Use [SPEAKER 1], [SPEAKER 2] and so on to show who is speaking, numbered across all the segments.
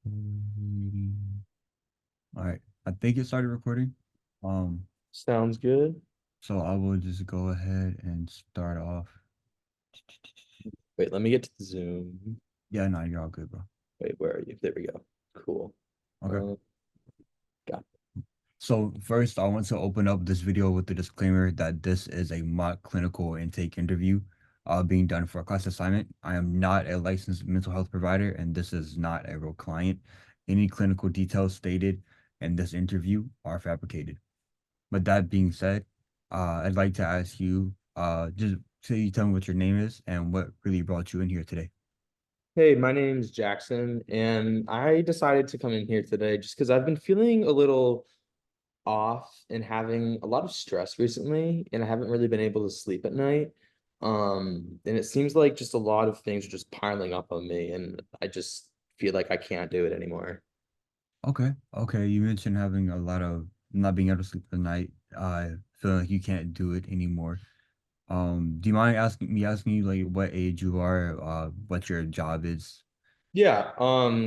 [SPEAKER 1] All right. I think it started recording. Um,
[SPEAKER 2] Sounds good.
[SPEAKER 1] so I will just go ahead and start off.
[SPEAKER 2] Wait, let me get to the Zoom.
[SPEAKER 1] Yeah, no, you're all good, bro.
[SPEAKER 2] Wait, where are you? There we go. Cool.
[SPEAKER 1] Okay.
[SPEAKER 2] Uh, got
[SPEAKER 1] So first, I want to open up this video with the disclaimer that this is a mock clinical intake interview being done for a class assignment. I am not a licensed mental health provider, and this is not a real client. Any clinical details stated in this interview are fabricated. But that being said, I'd like to ask you, just so you tell me what your name is and what really brought you in here today.
[SPEAKER 2] Hey, my name's Jackson, and I decided to come in here today just because I've been feeling a little off and having a lot of stress recently, and I haven't really been able to sleep at night. And it seems like just a lot of things are just piling up on me, and I just feel like I can't do it anymore.
[SPEAKER 1] Okay, okay. You mentioned having a lot of not being able to sleep at night. Feeling like you can't do it anymore. Do you mind asking you like what age you are, what your job is?
[SPEAKER 2] Yeah,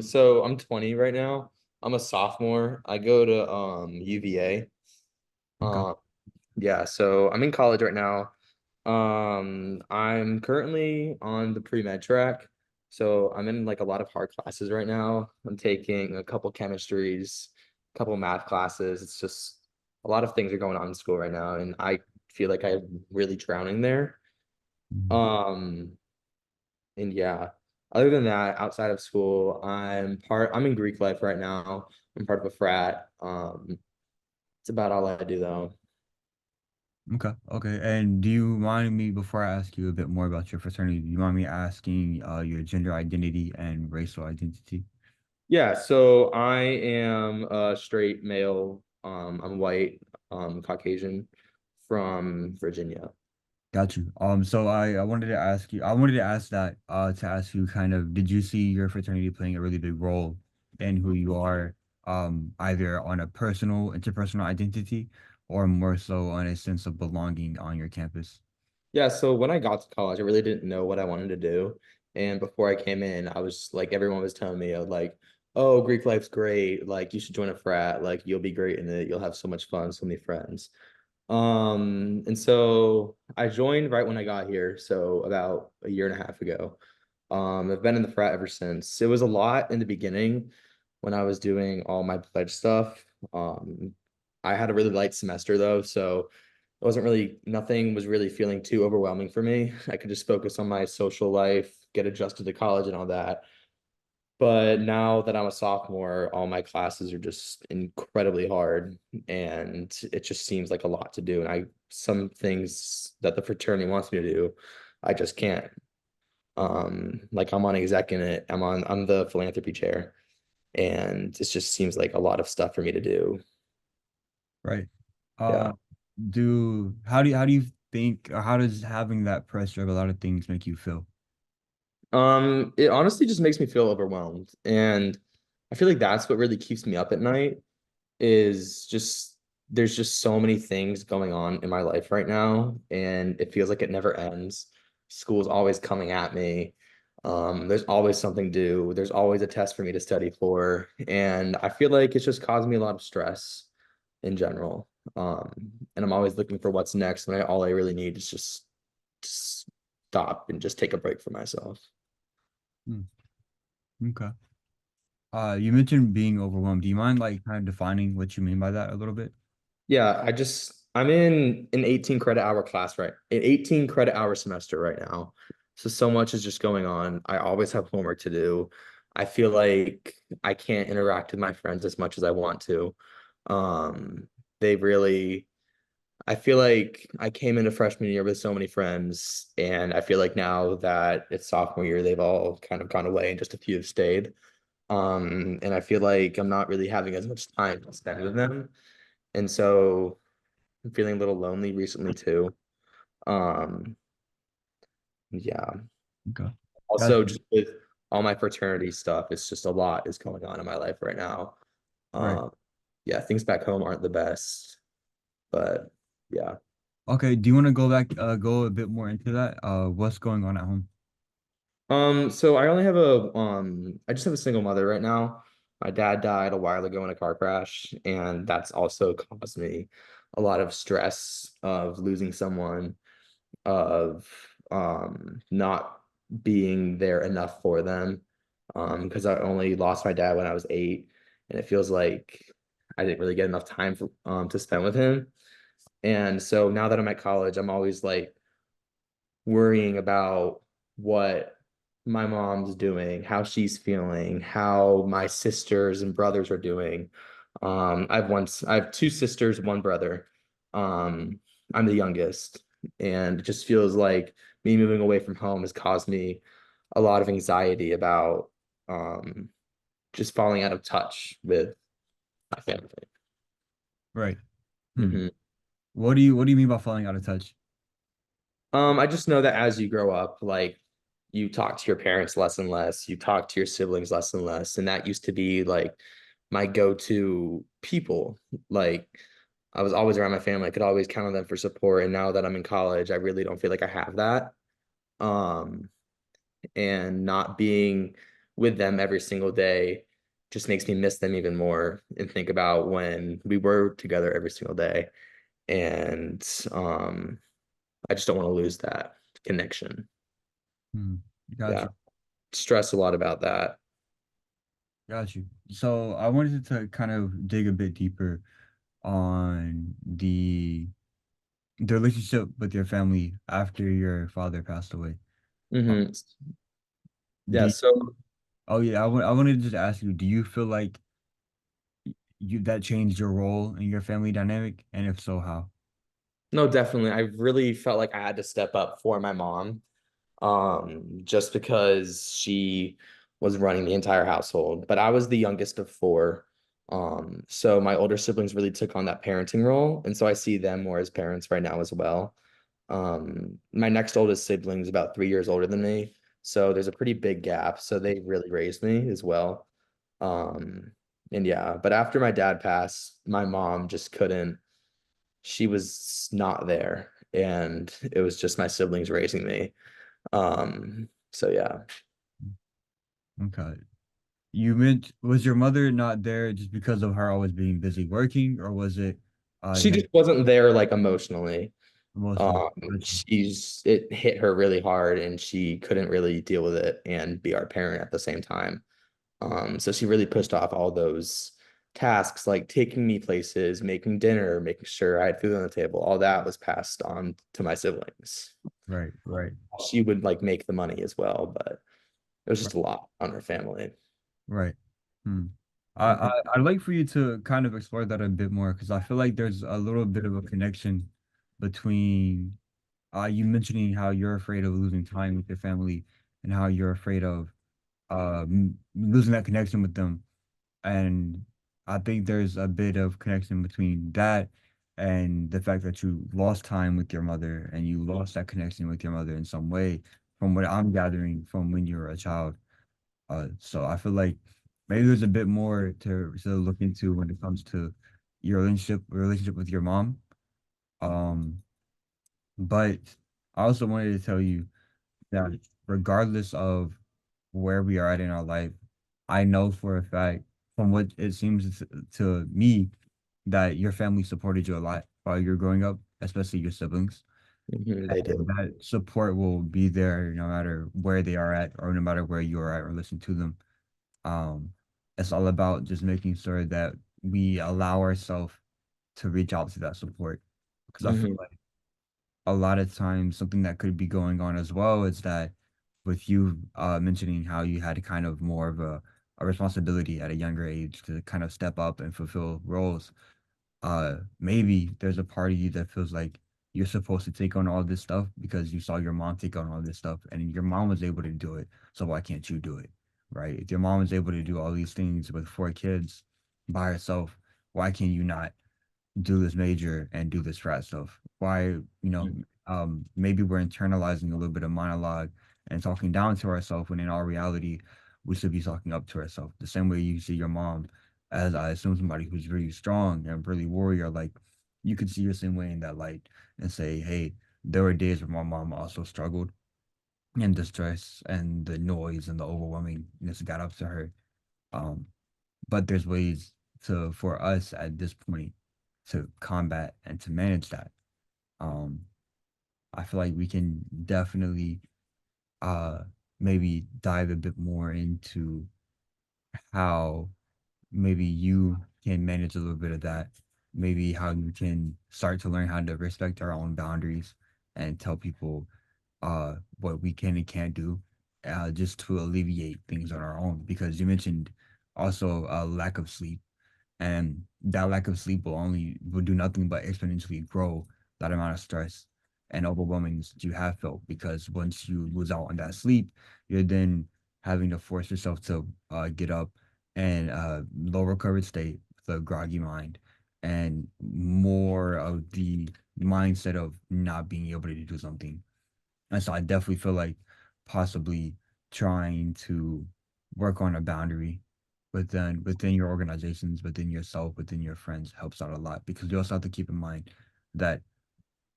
[SPEAKER 2] so I'm 20 right now. I'm a sophomore. I go to UVA.
[SPEAKER 1] Okay.
[SPEAKER 2] Um, yeah, so I'm in college right now. I'm currently on the pre-med track. So I'm in like a lot of hard classes right now. I'm taking a couple chemistries, a couple math classes. It's just a lot of things are going on in school right now, and I feel like I'm really drowning there.
[SPEAKER 1] Mhm.
[SPEAKER 2] Um, and yeah, other than that, outside of school, I'm in Greek life right now. I'm part of a frat. It's about all I do though.
[SPEAKER 1] Okay, okay. And do you mind me before I ask you a bit more about your fraternity, do you mind me asking your gender identity and racial identity?
[SPEAKER 2] Yeah, so I am a straight male. I'm white, Caucasian from Virginia.
[SPEAKER 1] Got you. So I wanted to ask you, I wanted to ask that to ask you kind of, did you see your fraternity playing a really big role in who you are, either on a personal, interpersonal identity or more so on a sense of belonging on your campus?
[SPEAKER 2] Yeah, so when I got to college, I really didn't know what I wanted to do. And before I came in, I was like, everyone was telling me, like, oh, Greek life's great. Like, you should join a frat. Like, you'll be great in it. You'll have so much fun, so many friends. And so I joined right when I got here, so about a year and a half ago. I've been in the frat ever since. It was a lot in the beginning when I was doing all my pledge stuff. I had a really light semester though, so it wasn't really nothing was really feeling too overwhelming for me. I could just focus on my social life, get adjusted to college and all that. But now that I'm a sophomore, all my classes are just incredibly hard, and it just seems like a lot to do. And some things that the fraternity wants me to do, I just can't. Like I'm on exec in it. I'm the philanthropy chair, and it just seems like a lot of stuff for me to do.
[SPEAKER 1] Right.
[SPEAKER 2] Yeah.
[SPEAKER 1] Uh, how do you think, or how does having that pressure of a lot of things make you feel?
[SPEAKER 2] It honestly just makes me feel overwhelmed, and I feel like that's what really keeps me up at night is just there's just so many things going on in my life right now, and it feels like it never ends. School's always coming at me. There's always something due. There's always a test for me to study for, and I feel like it's just caused me a lot of stress in general. And I'm always looking for what's next when all I really need is just stop and just take a break for myself.
[SPEAKER 1] Hmm, okay. You mentioned being overwhelmed. Do you mind like kind of defining what you mean by that a little bit?
[SPEAKER 2] Yeah, I'm in an 18 credit hour class right, an 18 credit hour semester right now. So much is just going on. I always have homework to do. I feel like I can't interact with my friends as much as I want to. They really I feel like I came into freshman year with so many friends, and I feel like now that it's sophomore year, they've all kind of gone away and just a few have stayed. And I feel like I'm not really having as much time to spend with them. And so I'm feeling a little lonely recently too. Um, yeah.
[SPEAKER 1] Okay.
[SPEAKER 2] Also,
[SPEAKER 1] Gotcha.
[SPEAKER 2] just with all my fraternity stuff, it's just a lot is going on in my life right now.
[SPEAKER 1] Right.
[SPEAKER 2] Um, yeah, things back home aren't the best, but yeah.
[SPEAKER 1] Okay. Do you want to go back, go a bit more into that? What's going on at home?
[SPEAKER 2] So I just have a single mother right now. My dad died a while ago in a car crash, and that's also caused me a lot of stress of losing someone, of not being there enough for them. Because I only lost my dad when I was 8, and it feels like I didn't really get enough time for to spend with him. And so now that I'm at college, I'm always like worrying about what my mom's doing, how she's feeling, how my sisters and brothers are doing. I have two sisters, one brother. Um, I'm the youngest, and it just feels like me moving away from home has caused me a lot of anxiety about um just falling out of touch with my family.
[SPEAKER 1] Right. Hmm.
[SPEAKER 2] Mhm.
[SPEAKER 1] What do you mean by falling out of touch?
[SPEAKER 2] I just know that as you grow up, like you talk to your parents less and less, you talk to your siblings less and less, and that used to be like my go-to people. Like I was always around my family. I could always count on them for support, and now that I'm in college, I really don't feel like I have that. Um, and not being with them every single day just makes me miss them even more and think about when we were together every single day. And I just don't want to lose that connection.
[SPEAKER 1] Hmm. Got
[SPEAKER 2] Yeah.
[SPEAKER 1] you.
[SPEAKER 2] Stress a lot about that.
[SPEAKER 1] Got you. So I wanted to kind of dig a bit deeper on the relationship with your family after your father passed away. Uh,
[SPEAKER 2] Hmm.
[SPEAKER 1] do
[SPEAKER 2] Yeah.
[SPEAKER 1] you,
[SPEAKER 2] So
[SPEAKER 1] oh yeah, I wanted to just ask you, do you feel like you that changed your role in your family dynamic? And if so, how?
[SPEAKER 2] no, definitely. I really felt like I had to step up for my mom. Just because she was running the entire household. But I was the youngest of four. So my older siblings really took on that parenting role. And so I see them more as parents right now as well. My next oldest sibling is about 3 years older than me. So there's a pretty big gap. So they really raised me as well. Um, and yeah, but after my dad passed, my mom just couldn't, she was not there. And it was just my siblings raising me. So yeah.
[SPEAKER 1] Okay. You meant was your mother not there just because of her always being busy working, or was it
[SPEAKER 2] She
[SPEAKER 1] you
[SPEAKER 2] just wasn't there like emotionally.
[SPEAKER 1] emotionally?
[SPEAKER 2] It hit her really hard and she couldn't really deal with it and be our parent at the same time. So she really pushed off all those tasks like taking me places, making dinner, making sure I had food on the table. All that was passed on to my siblings.
[SPEAKER 1] Right, right,
[SPEAKER 2] She would like make the money as well, but it was
[SPEAKER 1] right,
[SPEAKER 2] just a lot on her family.
[SPEAKER 1] right. Hmm.
[SPEAKER 2] Mhm.
[SPEAKER 1] I'd like for you to kind of explore that a bit more because I feel like there's a little bit of a connection between you mentioning how you're afraid of losing time with your family and how you're afraid of losing that connection with them. And I think there's a bit of connection between that and the fact that you lost time with your mother and you lost that connection with your mother in some way, from what I'm gathering from when you were a child. So I feel like maybe there's a bit more to look into when it comes to your relationship with your mom. Um, but I also wanted to tell you that regardless of where we are at in our life, I know for a fact, from what it seems to me, that your family supported you a lot while you're growing up, especially your siblings.
[SPEAKER 2] Mhm, they
[SPEAKER 1] And
[SPEAKER 2] did.
[SPEAKER 1] that support will be there no matter where they are at or no matter where you are at or listen to them. Um, it's all about just making sure that we allow ourselves to reach out to that support. Because I feel
[SPEAKER 2] Mhm,
[SPEAKER 1] like a lot of times something that could be going on as well is that with you mentioning how you had kind of more of a responsibility at a younger age to kind of step up and fulfill roles, maybe there's a part of you that feels like you're supposed to take on all this stuff because you saw your mom take on all this stuff and your mom was able to do it, so why can't you do it? Right? If your mom was able to do all these things with 4 kids by herself, why can you not do this major and do this frat stuff? Why, maybe we're internalizing a little bit of monologue and talking down to ourselves when in all reality, we should be talking up to ourselves. The same way you see your mom as I assume somebody who's really strong and really warrior, like you could see your same way in that light and say, hey, there were days where my mom also struggled and the stress and the noise and the overwhelmingness got up to her. Um, but there's ways to for us at this point to combat and to manage that. Um, I feel like we can definitely uh maybe dive a bit more into how maybe you can manage a little bit of that. Maybe how you can start to learn how to respect our own boundaries and tell people what we can and can't do just to alleviate things on our own. Because you mentioned also a lack of sleep, and that lack of sleep will do nothing but exponentially grow that amount of stress and overwhelmings that you have felt, because once you lose out on that sleep, you're then having to force yourself to get up and low recovered state with a groggy mind and more of the mindset of not being able to do something. And so I definitely feel like possibly trying to work on a boundary within your organizations, within yourself, within your friends helps out a lot, because you also have to keep in mind that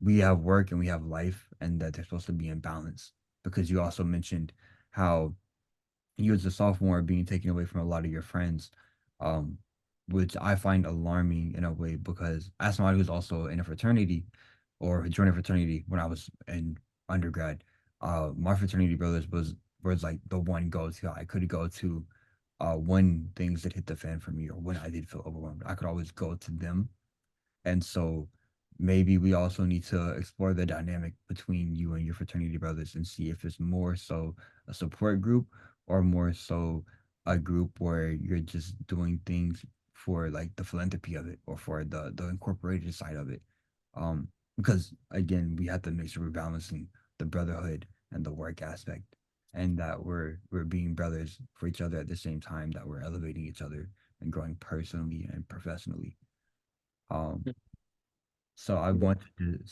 [SPEAKER 1] we have work and we have life, and that they're supposed to be in balance. Because you also mentioned how you as a sophomore being taken away from a lot of your friends, um, which I find alarming in a way, because as somebody who's also in a fraternity or joined a fraternity when I was in undergrad, my fraternity brothers was like the one go to I could go to when things that hit the fan for me or when I did feel overwhelmed. I could always go to them, and so maybe we also need to explore the dynamic between you and your fraternity brothers and see if it's more so a support group or more so a group where you're just doing things for like the philanthropy of it or for the incorporated side of it. Um, because again, we have to make sure we're balancing the brotherhood and the work aspect, and that we're being brothers for each other at the same time that we're elevating each other and growing personally and professionally. Um, so I
[SPEAKER 2] Yeah.
[SPEAKER 1] wanted to